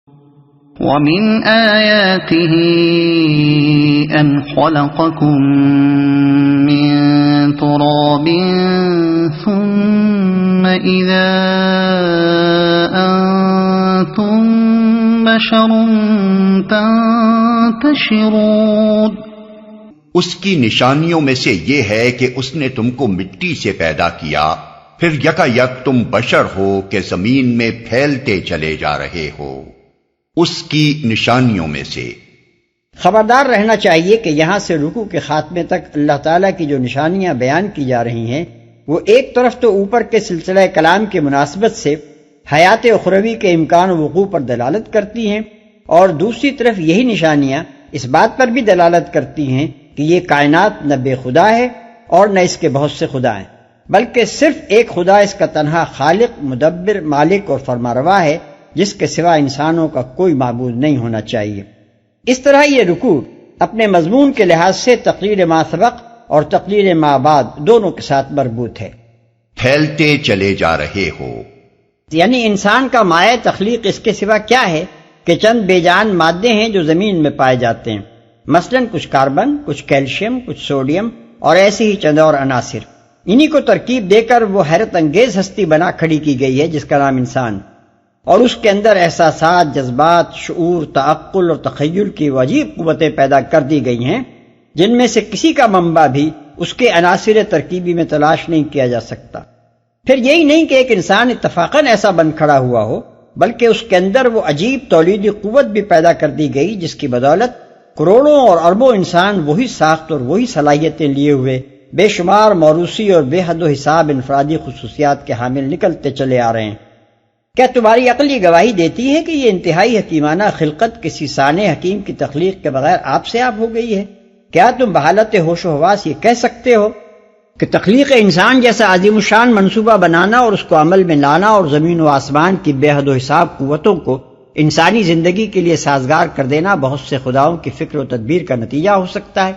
وَمِنْ آيَاتِهِ أَنْ خَلَقَكُم مِّن تُرَابٍ ثُمَّ إِذَا أَنْتُمْ بَشَرٌ تَنْتَشِرُونَ۔ اس کی نشانیوں میں سے یہ ہے کہ اس نے تم کو مٹی سے پیدا کیا، پھر یکا یک تم بشر ہو کہ زمین میں پھیلتے چلے جا رہے ہو۔ اس کی نشانیوں میں سے خبردار رہنا چاہیے کہ یہاں سے رکوع کے خاتمے تک اللہ تعالیٰ کی جو نشانیاں بیان کی جا رہی ہیں وہ ایک طرف تو اوپر کے سلسلہ کلام کی مناسبت سے حیات اخروی کے امکان و وقوع پر دلالت کرتی ہیں، اور دوسری طرف یہی نشانیاں اس بات پر بھی دلالت کرتی ہیں کہ یہ کائنات نہ بے خدا ہے اور نہ اس کے بہت سے خدا ہیں، بلکہ صرف ایک خدا اس کا تنہا خالق، مدبر، مالک اور فرمانروا ہے، جس کے سوا انسانوں کا کوئی معبود نہیں ہونا چاہیے۔ اس طرح یہ رکوع اپنے مضمون کے لحاظ سے تقریر ما سبق اور تقریر ما بعد دونوں کے ساتھ مربوط ہے۔ پھیلتے چلے جا رہے ہو، یعنی انسان کا مایہ تخلیق اس کے سوا کیا ہے کہ چند بے جان مادے ہیں جو زمین میں پائے جاتے ہیں، مثلا کچھ کاربن، کچھ کیلشیم، کچھ سوڈیم اور ایسے ہی چند اور عناصر۔ انہی کو ترکیب دے کر وہ حیرت انگیز ہستی بنا کھڑی کی گئی ہے جس کا نام انسان، اور اس کے اندر احساسات، جذبات، شعور، تعقل اور تخیل کی وہ عجیب قوتیں پیدا کر دی گئی ہیں جن میں سے کسی کا منبع بھی اس کے عناصر ترکیبی میں تلاش نہیں کیا جا سکتا۔ پھر یہی نہیں کہ ایک انسان اتفاقاً ایسا بن کھڑا ہوا ہو، بلکہ اس کے اندر وہ عجیب تولیدی قوت بھی پیدا کر دی گئی جس کی بدولت کروڑوں اور اربوں انسان وہی ساخت اور وہی صلاحیتیں لیے ہوئے بے شمار موروثی اور بے حد و حساب انفرادی خصوصیات کے حامل نکلتے چلے آ رہے ہیں۔ کیا تمہاری عقل یہ گواہی دیتی ہے کہ یہ انتہائی حکیمانہ خلقت کسی صانع حکیم کی تخلیق کے بغیر آپ سے آپ ہو گئی ہے؟ کیا تم بحالت ہوش و حواس یہ کہہ سکتے ہو کہ تخلیق انسان جیسا عظیم الشان منصوبہ بنانا اور اس کو عمل میں لانا اور زمین و آسمان کی بے حد و حساب قوتوں کو انسانی زندگی کے لیے سازگار کر دینا بہت سے خداؤں کی فکر و تدبیر کا نتیجہ ہو سکتا ہے؟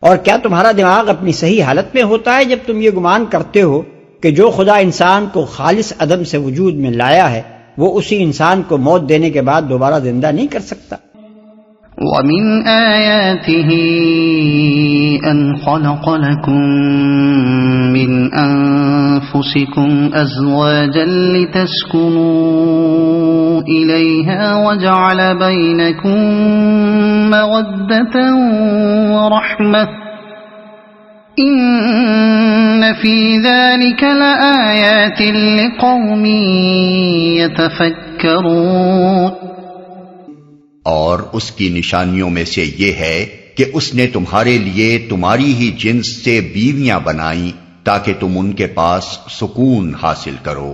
اور کیا تمہارا دماغ اپنی صحیح حالت میں ہوتا ہے جب تم یہ گمان کرتے ہو کہ جو خدا انسان کو خالص عدم سے وجود میں لایا ہے وہ اسی انسان کو موت دینے کے بعد دوبارہ زندہ نہیں کر سکتا؟ وَمِنْ آيَاتِهِ أَنْ خَلَقَ لَكُم مِّنْ أَنفُسِكُمْ أَزْوَاجًا لِتَسْكُنُوا إِلَيْهَا وَجَعَلَ بَيْنَكُم مَّوَدَّةً وَرَحْمَةً إِنَّ فِي ذَلِكَ لَآيَاتٍ لِقَوْمٍ يَتَفَكَّرُونَ۔ اور اس کی نشانیوں میں سے یہ ہے کہ اس نے تمہارے لیے تمہاری ہی جنس سے بیویاں بنائیں تاکہ تم ان کے پاس سکون حاصل کرو،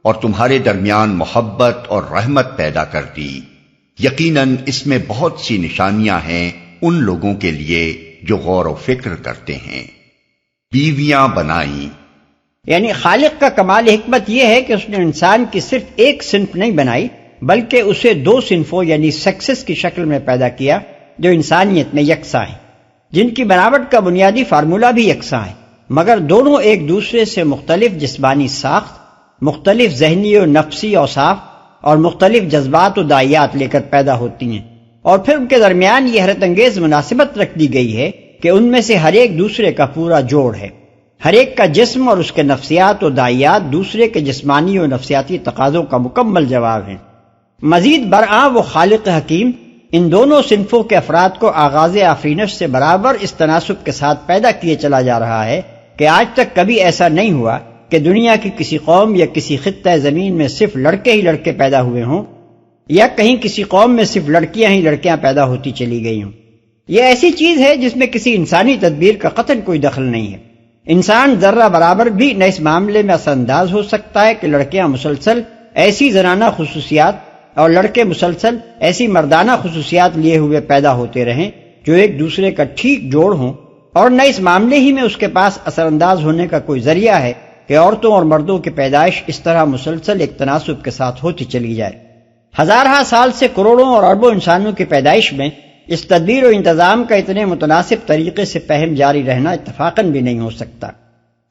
اور تمہارے درمیان محبت اور رحمت پیدا کر دی۔ یقیناً اس میں بہت سی نشانیاں ہیں ان لوگوں کے لیے جو غور و فکر کرتے ہیں۔ بیویاں بنائیں، یعنی خالق کا کمال حکمت یہ ہے کہ اس نے انسان کی صرف ایک صنف نہیں بنائی بلکہ اسے دو صنفوں یعنی سیکسز کی شکل میں پیدا کیا جو انسانیت میں یکساں ہیں، جن کی بناوٹ کا بنیادی فارمولہ بھی یکساں ہے، مگر دونوں ایک دوسرے سے مختلف جسمانی ساخت، مختلف ذہنی و نفسی اوصاف اور مختلف جذبات و داعیات لے کر پیدا ہوتی ہیں، اور پھر ان کے درمیان یہ حیرت انگیز مناسبت رکھ دی گئی ہے کہ ان میں سے ہر ایک دوسرے کا پورا جوڑ ہے، ہر ایک کا جسم اور اس کے نفسیات و داعیات دوسرے کے جسمانی و نفسیاتی تقاضوں کا مکمل جواب ہیں۔ مزید برآں وہ خالق حکیم ان دونوں صنفوں کے افراد کو آغاز آفرینش سے برابر اس تناسب کے ساتھ پیدا کیے چلا جا رہا ہے کہ آج تک کبھی ایسا نہیں ہوا کہ دنیا کی کسی قوم یا کسی خطہ زمین میں صرف لڑکے ہی لڑکے پیدا ہوئے ہوں، یا کہیں کسی قوم میں صرف لڑکیاں ہی لڑکیاں پیدا ہوتی چلی گئی ہوں۔ یہ ایسی چیز ہے جس میں کسی انسانی تدبیر کا قطعاً کوئی دخل نہیں ہے۔ انسان ذرہ برابر بھی نہ اس معاملے میں اثر انداز ہو سکتا ہے کہ لڑکیاں مسلسل ایسی زنانہ خصوصیات اور لڑکے مسلسل ایسی مردانہ خصوصیات لیے ہوئے پیدا ہوتے رہیں جو ایک دوسرے کا ٹھیک جوڑ ہوں، اور نہ اس معاملے ہی میں اس کے پاس اثر انداز ہونے کا کوئی ذریعہ ہے کہ عورتوں اور مردوں کی پیدائش اس طرح مسلسل ایک تناسب کے ساتھ ہوتی چلی جائے۔ ہزارہ سال سے کروڑوں اور اربوں انسانوں کی پیدائش میں اس تدبیر و انتظام کا اتنے متناسب طریقے سے فہم جاری رہنا اتفاقاً بھی نہیں ہو سکتا،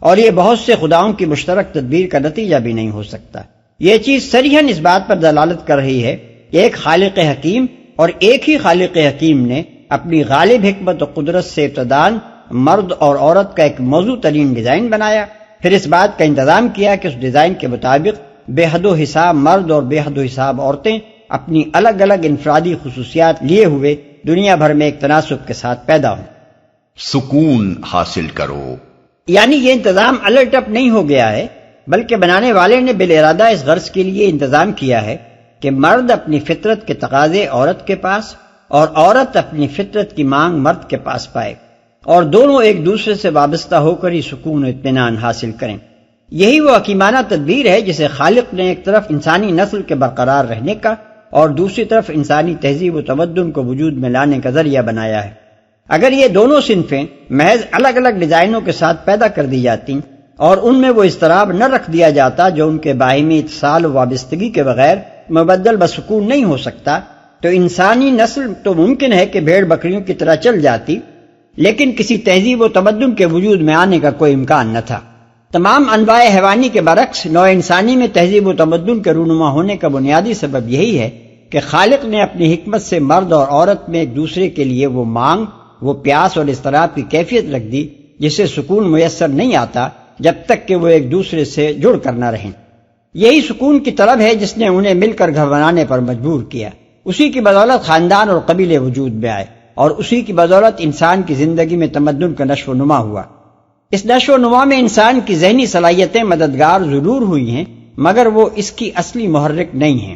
اور یہ بہت سے خداؤں کی مشترک تدبیر کا نتیجہ بھی نہیں ہو سکتا۔ یہ چیز صریحاً اس بات پر دلالت کر رہی ہے ایک خالق حکیم اور ایک ہی خالق حکیم نے اپنی غالب حکمت و قدرت سے ابتداً مرد اور عورت کا ایک موضوع ترین ڈیزائن بنایا، پھر اس بات کا انتظام کیا کہ اس ڈیزائن کے مطابق بے حد و حساب مرد اور بے حد و حساب عورتیں اپنی الگ الگ انفرادی خصوصیات لیے ہوئے دنیا بھر میں ایک تناسب کے ساتھ پیدا ہوں۔ سکون حاصل کرو، یعنی یہ انتظام الٹ اپ نہیں ہو گیا ہے، بلکہ بنانے والے نے بالارادہ اس غرض کے لیے انتظام کیا ہے کہ مرد اپنی فطرت کے تقاضے عورت کے پاس اور عورت اپنی فطرت کی مانگ مرد کے پاس پائے، اور دونوں ایک دوسرے سے وابستہ ہو کر ہی سکون و اطمینان حاصل کریں۔ یہی وہ حکیمانہ تدبیر ہے جسے خالق نے ایک طرف انسانی نسل کے برقرار رہنے کا اور دوسری طرف انسانی تہذیب و تمدن کو وجود میں لانے کا ذریعہ بنایا ہے۔ اگر یہ دونوں صنفیں محض الگ الگ ڈیزائنوں کے ساتھ پیدا کر دی جاتی اور ان میں وہ اضطراب نہ رکھ دیا جاتا جو ان کے باہمی اتصال و وابستگی کے بغیر مبدل بسکون نہیں ہو سکتا، تو انسانی نسل تو ممکن ہے کہ بھیڑ بکریوں کی طرح چل جاتی، لیکن کسی تہذیب و تمدن کے وجود میں آنے کا کوئی امکان نہ تھا۔ تمام انواع حیوانی کے برعکس نوع انسانی میں تہذیب و تمدن کے رونما ہونے کا بنیادی سبب یہی ہے کہ خالق نے اپنی حکمت سے مرد اور عورت میں ایک دوسرے کے لیے وہ مانگ، وہ پیاس اور اضطراب کی کیفیت رکھ دی جسے سکون میسر نہیں آتا جب تک کہ وہ ایک دوسرے سے جڑ کر نہ رہیں۔ یہی سکون کی طلب ہے جس نے انہیں مل کر گھر بنانے پر مجبور کیا، اسی کی بدولت خاندان اور قبیلے وجود میں آئے، اور اسی کی بدولت انسان کی زندگی میں تمدن کا نشو و نما ہوا۔ اس نشو و نما میں انسان کی ذہنی صلاحیتیں مددگار ضرور ہوئی ہیں، مگر وہ اس کی اصلی محرک نہیں ہیں۔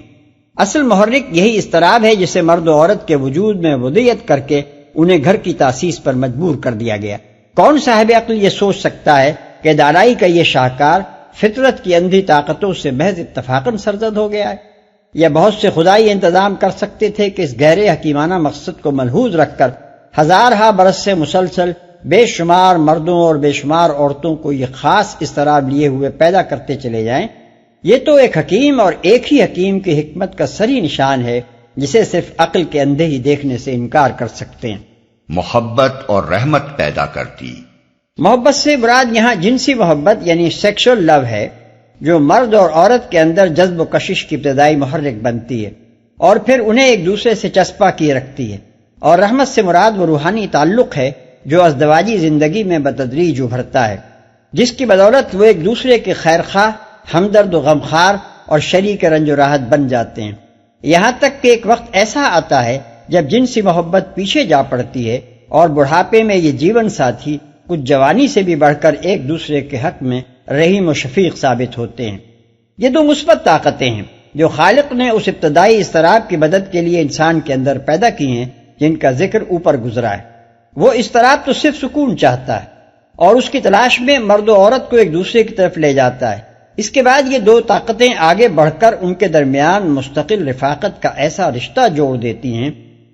اصل محرک یہی اضطراب ہے جسے مرد و عورت کے وجود میں وضعیت کر کے انہیں گھر کی تاسیس پر مجبور کر دیا گیا۔ کون صاحب عقل یہ سوچ سکتا ہے کہ دانائی کا یہ شاہکار فطرت کی اندھی طاقتوں سے محض اتفاقاً سرزد ہو گیا ہے؟ یا بہت سے خدائی انتظام کر سکتے تھے کہ اس گہرے حکیمانہ مقصد کو ملحوظ رکھ کر ہزارہا برس سے مسلسل بے شمار مردوں اور بے شمار عورتوں کو یہ خاص اضطراب لیے ہوئے پیدا کرتے چلے جائیں؟ یہ تو ایک حکیم اور ایک ہی حکیم کی حکمت کا سری نشان ہے جسے صرف عقل کے اندھے ہی دیکھنے سے انکار کر سکتے ہیں۔ محبت اور رحمت پیدا کرتی۔ محبت سے مراد یہاں جنسی محبت یعنی سیکشل لو ہے، جو مرد اور عورت کے اندر جذب و کشش کی ابتدائی محرک بنتی ہے اور پھر انہیں ایک دوسرے سے چسپاں کیے رکھتی ہے۔ اور رحمت سے مراد وہ روحانی تعلق ہے جو ازدواجی زندگی میں بتدریج ابھرتا ہے، جس کی بدولت وہ ایک دوسرے کے خیر خواہ، ہمدرد و غمخوار اور شریک رنج و راحت بن جاتے ہیں، یہاں تک کہ ایک وقت ایسا آتا ہے جب جنسی محبت پیچھے جا پڑتی ہے اور بڑھاپے میں یہ جیون ساتھی کچھ جوانی سے بھی بڑھ کر ایک دوسرے کے حق میں رحیم و شفیق ثابت ہوتے ہیں۔ یہ دو مثبت طاقتیں ہیں جو خالق نے اس ابتدائی اضطراب کی مدد کے لیے انسان کے اندر پیدا کی ہیں جن کا ذکر اوپر گزرا ہے۔ وہ اضطراب تو صرف سکون چاہتا ہے اور اس کی تلاش میں مرد و عورت کو ایک دوسرے کی طرف لے جاتا ہے۔ اس کے بعد یہ دو طاقتیں آگے بڑھ کر ان کے درمیان مستقل رفاقت کا ایسا رشتہ جوڑ دیتی ہیں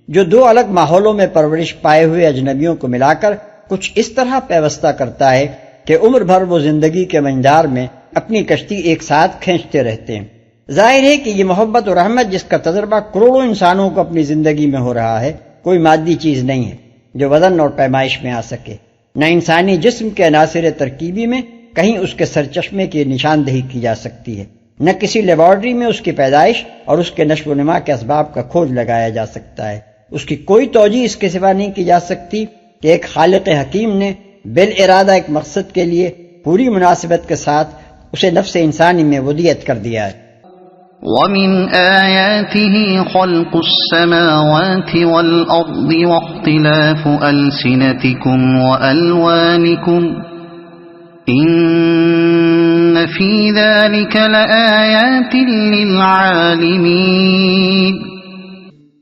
جو دو الگ ماحولوں میں پرورش پائے ہوئے اجنبیوں کو ملا کر کچھ اس طرح پیوستہ کرتا ہے کہ عمر بھر وہ زندگی کے منجار میں اپنی کشتی ایک ساتھ کھینچتے رہتے ہیں۔ ظاہر ہے کہ یہ محبت اور رحمت جس کا تجربہ کروڑوں انسانوں کو اپنی زندگی میں ہو رہا ہے کوئی مادی چیز نہیں ہے جو وزن اور پیمائش میں آ سکے، نہ انسانی جسم کے عناصر ترکیبی میں کہیں اس کے سرچشمے کی نشاندہی کی جا سکتی ہے، نہ کسی لیبارٹری میں اس کی پیدائش اور اس کے نشو و نما کے اسباب کا کھوج لگایا جا سکتا ہے۔ اس کی کوئی توجیہ اس کے سوا نہیں کی جا سکتی کہ ایک خالق حکیم نے بالارادہ ایک مقصد کے لیے پوری مناسبت کے ساتھ اسے نفس انسانی میں ودیت کر دیا ہے۔ وَمِنْ آيَاتِهِ خَلْقُ السَّمَاوَاتِ وَالْأَرْضِ وَاخْتِلَافُ أَلْسِنَتِكُمْ وَأَلْوَانِكُمْ إِنَّ فِي ذَلِكَ لَآيَاتٍ لِلْعَالِمِينَ۔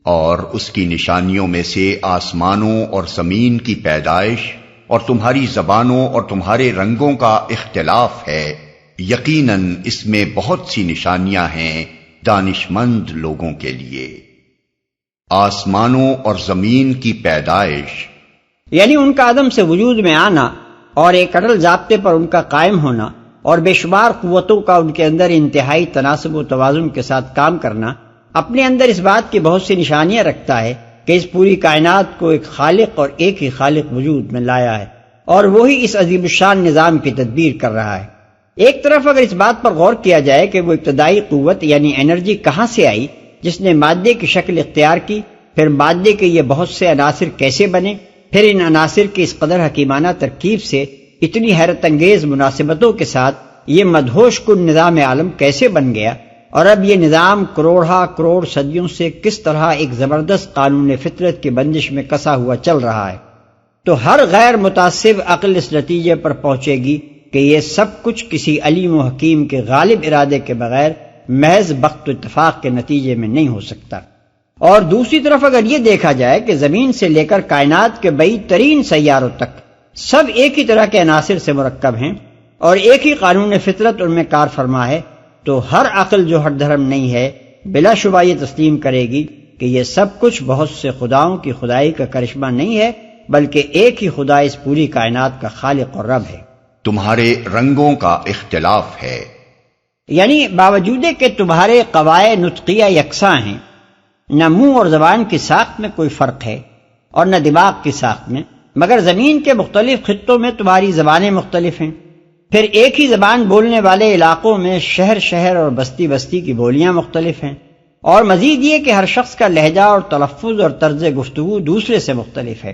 اور اس کی نشانیوں میں سے آسمانوں اور زمین کی پیدائش اور تمہاری زبانوں اور تمہارے رنگوں کا اختلاف ہے، یقیناً اس میں بہت سی نشانیاں ہیں دانش مند لوگوں کے لیے۔ آسمانوں اور زمین کی پیدائش یعنی ان کا عدم سے وجود میں آنا اور ایک اٹل ضابطے پر ان کا قائم ہونا اور بے شمار قوتوں کا ان کے اندر انتہائی تناسب و توازن کے ساتھ کام کرنا اپنے اندر اس بات کی بہت سی نشانیاں رکھتا ہے کہ اس پوری کائنات کو ایک خالق اور ایک ہی خالق وجود میں لایا ہے اور وہی اس عظیم الشان نظام کی تدبیر کر رہا ہے۔ ایک طرف اگر اس بات پر غور کیا جائے کہ وہ ابتدائی قوت یعنی انرجی کہاں سے آئی جس نے مادے کی شکل اختیار کی، پھر مادے کے یہ بہت سے عناصر کیسے بنے، پھر ان عناصر کی اس قدر حکیمانہ ترکیب سے اتنی حیرت انگیز مناسبتوں کے ساتھ یہ مدہوش کن نظام عالم کیسے بن گیا، اور اب یہ نظام کروڑہ کروڑ صدیوں سے کس طرح ایک زبردست قانون فطرت کی بندش میں کسا ہوا چل رہا ہے، تو ہر غیر متعصب عقل اس نتیجے پر پہنچے گی کہ یہ سب کچھ کسی علیم و حکیم کے غالب ارادے کے بغیر محض بخت و اتفاق کے نتیجے میں نہیں ہو سکتا۔ اور دوسری طرف اگر یہ دیکھا جائے کہ زمین سے لے کر کائنات کے بعید ترین سیاروں تک سب ایک ہی طرح کے عناصر سے مرکب ہیں اور ایک ہی قانون فطرت ان میں کار فرما ہے، تو ہر عقل جو ہر دھرم نہیں ہے بلا شبہ یہ تسلیم کرے گی کہ یہ سب کچھ بہت سے خداؤں کی خدائی کا کرشمہ نہیں ہے، بلکہ ایک ہی خدا اس پوری کائنات کا خالق اور رب ہے۔ تمہارے رنگوں کا اختلاف ہے، یعنی باوجود کہ تمہارے قواعد نطقیہ یکساں ہیں، نہ منہ اور زبان کی ساخت میں کوئی فرق ہے اور نہ دماغ کی ساخت میں، مگر زمین کے مختلف خطوں میں تمہاری زبانیں مختلف ہیں، پھر ایک ہی زبان بولنے والے علاقوں میں شہر شہر اور بستی بستی کی بولیاں مختلف ہیں، اور مزید یہ کہ ہر شخص کا لہجہ اور تلفظ اور طرز گفتگو دوسرے سے مختلف ہے۔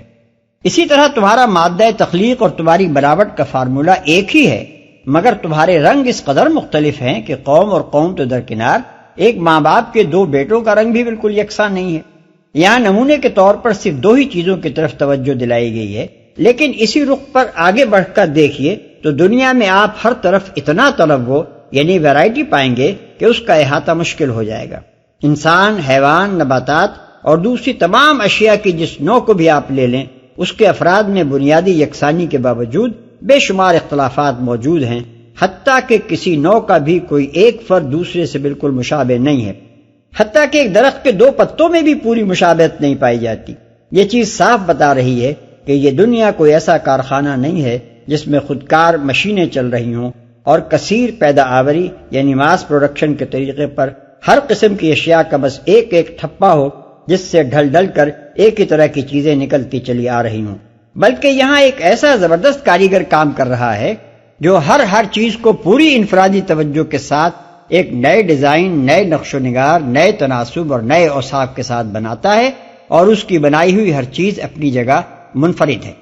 اسی طرح تمہارا مادہ تخلیق اور تمہاری بناوٹ کا فارمولہ ایک ہی ہے، مگر تمہارے رنگ اس قدر مختلف ہیں کہ قوم اور قوم تو درکنار، ایک ماں باپ کے دو بیٹوں کا رنگ بھی بالکل یکساں نہیں ہے۔ یہاں نمونے کے طور پر صرف دو ہی چیزوں کی طرف توجہ دلائی گئی ہے، لیکن اسی رخ پر آگے بڑھ کر دیکھیے تو دنیا میں آپ ہر طرف اتنا تنوع یعنی ویرائٹی پائیں گے کہ اس کا احاطہ مشکل ہو جائے گا۔ انسان، حیوان، نباتات اور دوسری تمام اشیاء کی جس نوع کو بھی آپ لے لیں، اس کے افراد میں بنیادی یکسانی کے باوجود بے شمار اختلافات موجود ہیں، حتیٰ کہ کسی نوع کا بھی کوئی ایک فرد دوسرے سے بالکل مشابہ نہیں ہے، حتیٰ کہ ایک درخت کے دو پتوں میں بھی پوری مشابہت نہیں پائی جاتی۔ یہ چیز صاف بتا رہی ہے کہ یہ دنیا کوئی ایسا کارخانہ نہیں ہے جس میں خودکار مشینیں چل رہی ہوں اور کثیر پیدا آوری یعنی ماس پروڈکشن کے طریقے پر ہر قسم کی اشیاء کا بس ایک ایک ٹھپا ہو جس سے ڈھل ڈھل کر ایک ہی طرح کی چیزیں نکلتی چلی آ رہی ہوں، بلکہ یہاں ایک ایسا زبردست کاریگر کام کر رہا ہے جو ہر چیز کو پوری انفرادی توجہ کے ساتھ ایک نئے ڈیزائن، نئے نقش و نگار، نئے تناسب اور نئے اوصاف کے ساتھ بناتا ہے، اور اس کی بنائی ہوئی ہر چیز اپنی جگہ منفرد ہے۔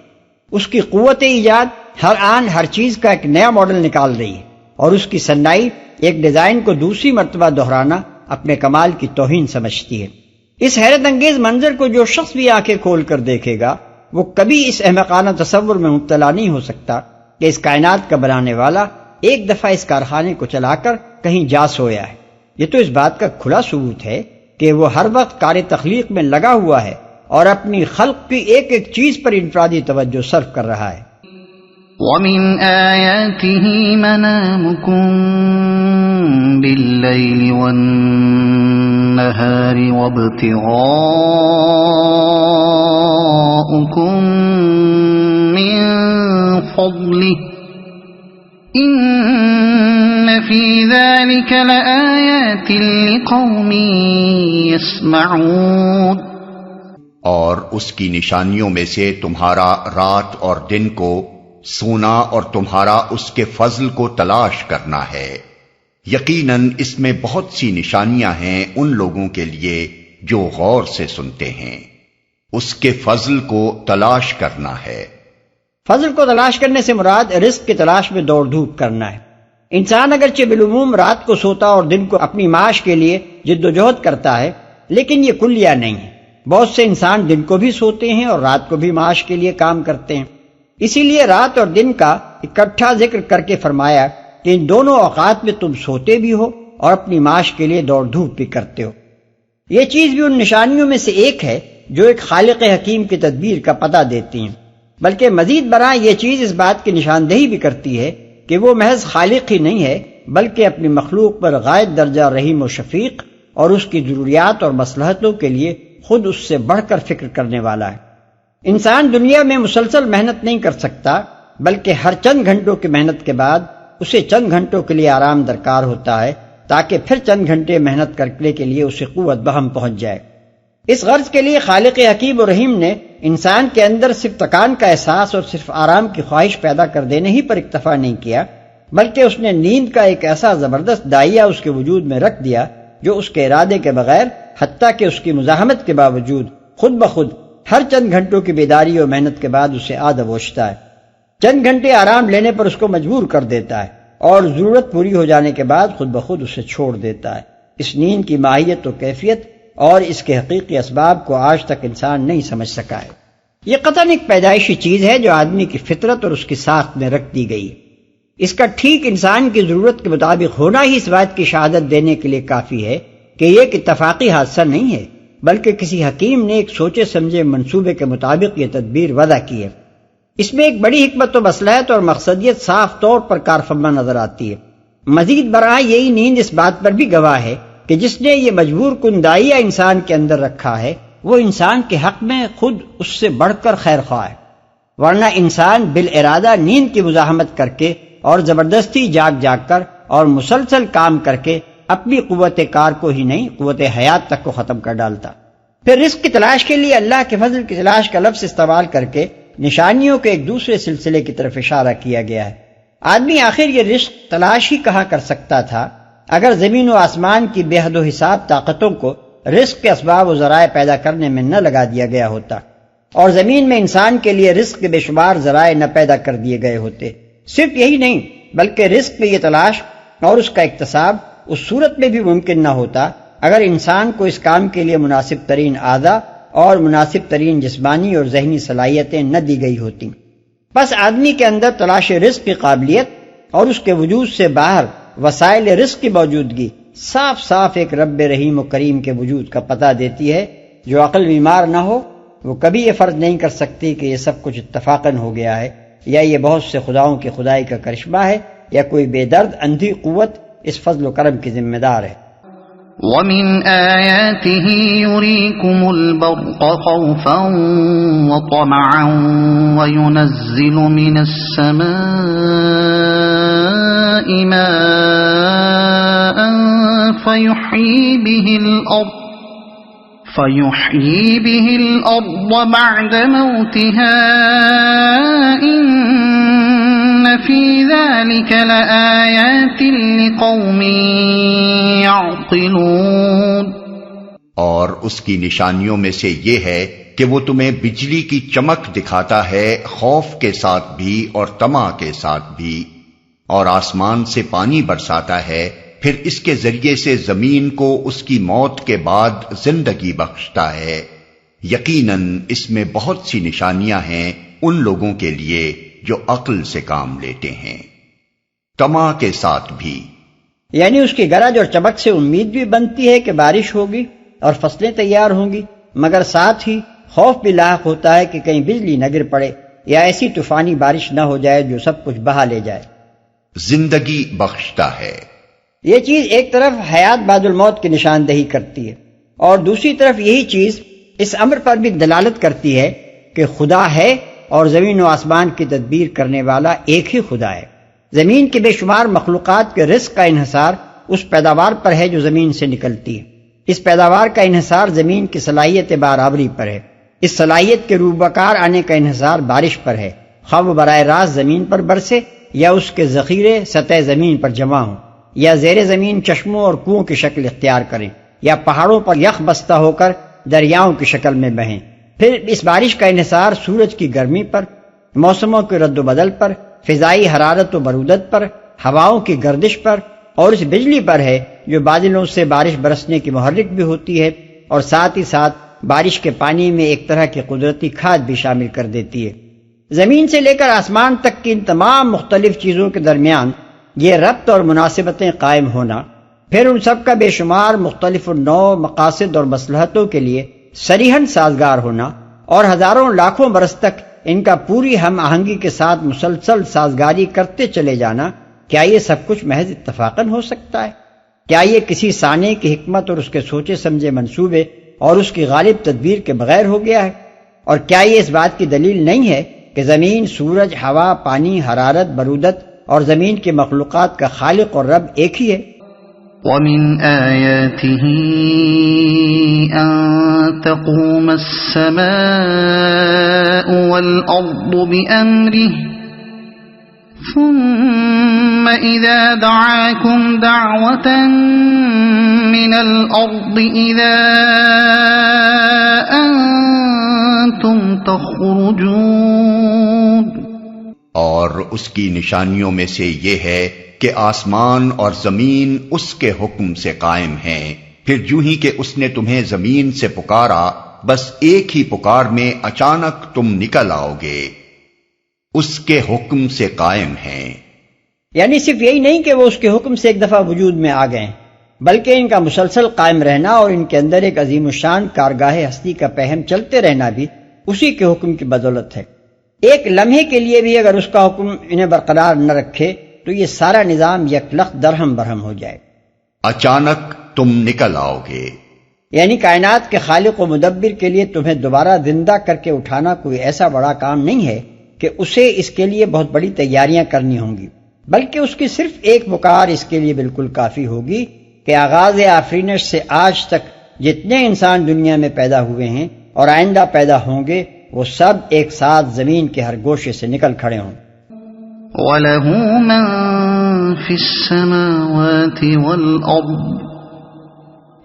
اس کی قوت ایجاد ہر آن ہر چیز کا ایک نیا ماڈل نکال رہی ہے، اور اس کی صنائی ایک ڈیزائن کو دوسری مرتبہ دہرانا اپنے کمال کی توہین سمجھتی ہے۔ اس حیرت انگیز منظر کو جو شخص بھی آنکھیں کھول کر دیکھے گا وہ کبھی اس احمقانہ تصور میں مبتلا نہیں ہو سکتا کہ اس کائنات کا بنانے والا ایک دفعہ اس کارخانے کو چلا کر کہیں جا سویا ہے۔ یہ تو اس بات کا کھلا ثبوت ہے کہ وہ ہر وقت کار تخلیق میں لگا ہوا ہے اور اپنی خلق کی ایک ایک چیز پر انفرادی توجہ صرف کر رہا ہے۔ وَمِنْ آيَاتِهِ مَنَامُكُمْ بِاللَّيْلِ وَالنَّهَارِ وَابْتِغَاؤُكُمْ مِنْ فَضْلِهِ إِنَّ فِي ذَلِكَ لَآيَاتٍ لِقَوْمٍ يَسْمَعُونَ۔ اور اس کی نشانیوں میں سے تمہارا رات اور دن کو سونا اور تمہارا اس کے فضل کو تلاش کرنا ہے، یقیناً اس میں بہت سی نشانیاں ہیں ان لوگوں کے لیے جو غور سے سنتے ہیں۔ اس کے فضل کو تلاش کرنا ہے۔ فضل کو تلاش کرنے سے مراد رزق کی تلاش میں دوڑ دھوپ کرنا ہے۔ انسان اگرچہ بالعموم رات کو سوتا اور دن کو اپنی معاش کے لیے جد و جہد کرتا ہے، لیکن یہ کلیہ نہیں ہے۔ بہت سے انسان دن کو بھی سوتے ہیں اور رات کو بھی معاش کے لیے کام کرتے ہیں، اسی لیے رات اور دن کا اکٹھا ذکر کر کے فرمایا کہ ان دونوں اوقات میں تم سوتے بھی ہو اور اپنی معاش کے لیے دوڑ دھوپ بھی کرتے ہو۔ یہ چیز بھی ان نشانیوں میں سے ایک ہے جو ایک خالق حکیم کی تدبیر کا پتہ دیتی ہیں، بلکہ مزید برآں یہ چیز اس بات کی نشاندہی بھی کرتی ہے کہ وہ محض خالق ہی نہیں ہے بلکہ اپنی مخلوق پر غائب درجہ رحیم و شفیق اور اس کی ضروریات اور مصلحتوں کے لیے خود اس سے بڑھ کر فکر کرنے والا ہے۔ انسان دنیا میں مسلسل محنت نہیں کر سکتا، بلکہ ہر چند گھنٹوں کی محنت کے بعد اسے چند گھنٹوں کے لیے آرام درکار ہوتا ہے تاکہ پھر چند گھنٹے محنت کرنے کے لیے اسے قوت بہم پہنچ جائے۔ اس غرض کے لیے خالق حکیم و رحیم نے انسان کے اندر صرف تکان کا احساس اور صرف آرام کی خواہش پیدا کر دینے ہی پر اکتفا نہیں کیا، بلکہ اس نے نیند کا ایک ایسا زبردست دائیا اس کے وجود میں رکھ دیا جو اس کے ارادے کے بغیر حتیٰ کہ اس کی مزاحمت کے باوجود خود بخود ہر چند گھنٹوں کی بیداری اور محنت کے بعد اسے آ دبوچتا ہے، چند گھنٹے آرام لینے پر اس کو مجبور کر دیتا ہے اور ضرورت پوری ہو جانے کے بعد خود بخود اسے چھوڑ دیتا ہے۔ اس نیند کی ماہیت و کیفیت اور اس کے حقیقی اسباب کو آج تک انسان نہیں سمجھ سکا ہے۔ یہ قطعاً ایک پیدائشی چیز ہے جو آدمی کی فطرت اور اس کی ساخت میں رکھ دی گئی ہے۔ اس کا ٹھیک انسان کی ضرورت کے مطابق ہونا ہی اس بات کی شہادت دینے کے لیے کافی ہے کہ یہ ایک اتفاقی حادثہ نہیں ہے، بلکہ کسی حکیم نے ایک سوچے سمجھے منصوبے کے مطابق یہ تدبیر وضع کی ہے۔ اس میں ایک بڑی حکمت و مصلحت اور مقصدیت صاف طور پر کارفرما نظر آتی ہے۔ مزید برآں یہی نیند اس بات پر بھی گواہ ہے کہ جس نے یہ مجبور کن دائیہ انسان کے اندر رکھا ہے وہ انسان کے حق میں خود اس سے بڑھ کر خیر خواہ ہے، ورنہ انسان بالارادہ نیند کی مزاحمت کر کے اور زبردستی جاگ کر اور مسلسل کام کر کے اپنی قوت کار کو ہی نہیں قوت حیات تک کو ختم کر ڈالتا۔ پھر رزق کی تلاش کے لیے اللہ کے فضل کی تلاش کا لفظ استعمال کر کے نشانیوں کے ایک دوسرے سلسلے کی طرف اشارہ کیا گیا ہے۔ آدمی آخر یہ رزق تلاش ہی کہاں کر سکتا تھا اگر زمین و آسمان کی بے حد و حساب طاقتوں کو رزق کے اسباب و ذرائع پیدا کرنے میں نہ لگا دیا گیا ہوتا، اور زمین میں انسان کے لیے رزق کے بے شمار ذرائع نہ پیدا کر دیے گئے ہوتے۔ صرف یہی نہیں بلکہ رزق کی یہ تلاش اور اس کا اکتساب اس صورت میں بھی ممکن نہ ہوتا اگر انسان کو اس کام کے لیے مناسب ترین اعضاء اور مناسب ترین جسمانی اور ذہنی صلاحیتیں نہ دی گئی ہوتی۔ بس آدمی کے اندر تلاش رزق کی قابلیت اور اس کے وجود سے باہر وسائل رزق کی موجودگی صاف صاف ایک رب رحیم و کریم کے وجود کا پتہ دیتی ہے۔ جو عقل بیمار نہ ہو وہ کبھی یہ فرض نہیں کر سکتی کہ یہ سب کچھ اتفاقاً ہو گیا ہے، یا یہ بہت سے خداؤں کی خدائی کا کرشمہ ہے، یا کوئی بے درد اندھی قوت اس فضل و کرم کی ذمہ دار ہے۔ وَمِنْ آيَاتِهِ يُرِيكُمُ الْبَرْقَ خَوْفًا وَطَمَعًا وَيُنَزِّلُ مِنَ السَّمَاءِ مَاءً فَيُحْيِي بِهِ الْأَرْضَ بَعْدَ مَوْتِهَا إِنَّ فِي ذَلِكَ لَآيَاتٍ لِقَوْمٍ يَعْقِلُونَ۔ اور اس کی نشانیوں میں سے یہ ہے کہ وہ تمہیں بجلی کی چمک دکھاتا ہے، خوف کے ساتھ بھی اور طمع کے ساتھ بھی، اور آسمان سے پانی برساتا ہے، پھر اس کے ذریعے سے زمین کو اس کی موت کے بعد زندگی بخشتا ہے۔ یقیناً اس میں بہت سی نشانیاں ہیں ان لوگوں کے لیے جو عقل سے کام لیتے ہیں۔ طمع کے ساتھ بھی یعنی اس کی گرج اور چمک سے امید بھی بنتی ہے کہ بارش ہوگی اور فصلیں تیار ہوں گی، مگر ساتھ ہی خوف بھی لاحق ہوتا ہے کہ کہیں بجلی نہ گر پڑے یا ایسی طوفانی بارش نہ ہو جائے جو سب کچھ بہا لے جائے۔ زندگی بخشتا ہے۔ یہ چیز ایک طرف حیات بعد الموت کی نشاندہی کرتی ہے، اور دوسری طرف یہی چیز اس امر پر بھی دلالت کرتی ہے کہ خدا ہے اور زمین و آسمان کی تدبیر کرنے والا ایک ہی خدا ہے۔ زمین کے بے شمار مخلوقات کے رزق کا انحصار اس پیداوار پر ہے جو زمین سے نکلتی ہے۔ اس پیداوار کا انحصار زمین کی صلاحیت بارآوری پر ہے۔ اس صلاحیت کے روبکار آنے کا انحصار بارش پر ہے، خواہ وہ براہ راست زمین پر برسے یا اس کے ذخیرے سطح زمین پر جمع ہوں، یا زیر زمین چشموں اور کنووں کی شکل اختیار کریں، یا پہاڑوں پر یخ بستہ ہو کر دریاؤں کی شکل میں بہیں۔ پھر اس بارش کا انحصار سورج کی گرمی پر، موسموں کے رد و بدل پر، فضائی حرارت و برودت پر، ہواؤں کی گردش پر، اور اس بجلی پر ہے جو بادلوں سے بارش برسنے کی محرک بھی ہوتی ہے، اور ساتھ ہی ساتھ بارش کے پانی میں ایک طرح کی قدرتی کھاد بھی شامل کر دیتی ہے۔ زمین سے لے کر آسمان تک کی ان تمام مختلف چیزوں کے درمیان یہ ربط اور مناسبتیں قائم ہونا، پھر ان سب کا بے شمار مختلف النوع مقاصد اور مصلحتوں کے لیے صریحاً سازگار ہونا، اور ہزاروں لاکھوں برس تک ان کا پوری ہم آہنگی کے ساتھ مسلسل سازگاری کرتے چلے جانا، کیا یہ سب کچھ محض اتفاقاً ہو سکتا ہے؟ کیا یہ کسی صانع کی حکمت اور اس کے سوچے سمجھے منصوبے اور اس کی غالب تدبیر کے بغیر ہو گیا ہے؟ اور کیا یہ اس بات کی دلیل نہیں ہے کہ زمین، سورج، ہوا، پانی، حرارت، برودت اور زمین کی مخلوقات کا خالق اور رب ایک ہی ہے؟ وَمِنْ آيَاتِهِ أَن تَقُومَ السَّمَاءُ وَالْأَرْضُ بِأَمْرِهِ ثُمَّ إِذَا دَعَاكُمْ دَعْوَةً من الأرض إذا أنتم تخرجون. اور اس کی نشانیوں میں سے یہ ہے کہ آسمان اور زمین اس کے حکم سے قائم ہیں. پھر یوں ہی کہ اس نے تمہیں زمین سے پکارا، بس ایک ہی پکار میں اچانک تم نکل آؤ گے. اس کے حکم سے قائم ہیں. یعنی صرف یہی نہیں کہ وہ اس کے حکم سے ایک دفعہ وجود میں آ گئے، بلکہ ان کا مسلسل قائم رہنا اور ان کے اندر ایک عظیم الشان کارگاہ ہستی کا پہم چلتے رہنا بھی اسی کے حکم کی بدولت ہے. ایک لمحے کے لیے بھی اگر اس کا حکم انہیں برقرار نہ رکھے تو یہ سارا نظام یکلخت درہم برہم ہو جائے. اچانک تم نکل آؤ گے. یعنی کائنات کے خالق و مدبر کے لیے تمہیں دوبارہ زندہ کر کے اٹھانا کوئی ایسا بڑا کام نہیں ہے کہ اسے اس کے لیے بہت بڑی تیاریاں کرنی ہوں گی، بلکہ اس کی صرف ایک پکار اس کے لیے بالکل کافی ہوگی کہ آغاز آفرینش سے آج تک جتنے انسان دنیا میں پیدا ہوئے ہیں اور آئندہ پیدا ہوں گے وہ سب ایک ساتھ زمین کے ہر گوشے سے نکل کھڑے ہوں. وَلَهُ مَن فِي السَّمَاوَاتِ وَالْأَرْضِ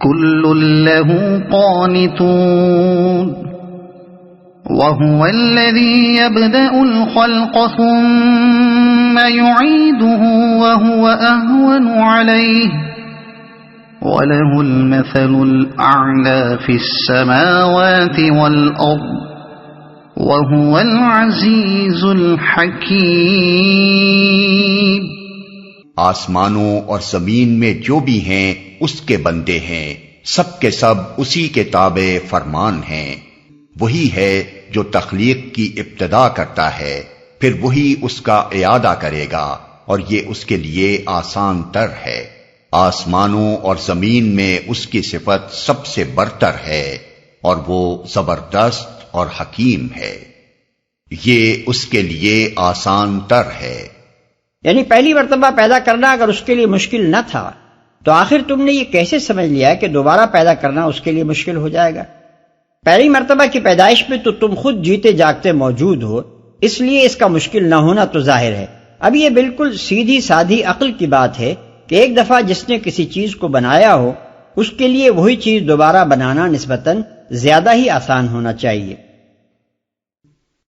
كُلٌّ لَّهُ قَانِتُونَ. وَهُوَ الَّذِي يَبْدَأُ الْخَلْقَ ثُمَّ يُعِيدُهُ وَهُوَ أَهْوَنُ عَلَيْهِ وَلَهُ الْمَثَلُ الْأَعْلَى فِي السَّمَاوَاتِ وَالْأَرْضِ وَهُوَ الْعَزِيزُ الْحَكِيمُ. آسمانوں اور زمین میں جو بھی ہیں اس کے بندے ہیں، سب کے سب اسی کے تابع فرمان ہیں. وہی ہے جو تخلیق کی ابتدا کرتا ہے، پھر وہی اس کا اعادہ کرے گا، اور یہ اس کے لیے آسان تر ہے. آسمانوں اور زمین میں اس کی صفت سب سے برتر ہے، اور وہ زبردست اور حکیم ہے. یہ اس کے لیے آسان تر ہے. یعنی پہلی مرتبہ پیدا کرنا اگر اس کے لیے مشکل نہ تھا تو آخر تم نے یہ کیسے سمجھ لیا کہ دوبارہ پیدا کرنا اس کے لیے مشکل ہو جائے گا؟ پہلی مرتبہ کی پیدائش میں تو تم خود جیتے جاگتے موجود ہو، اس لیے اس کا مشکل نہ ہونا تو ظاہر ہے. اب یہ بالکل سیدھی سادھی عقل کی بات ہے کہ ایک دفعہ جس نے کسی چیز کو بنایا ہو اس کے لیے وہی چیز دوبارہ بنانا نسبتاً زیادہ ہی آسان ہونا چاہیے.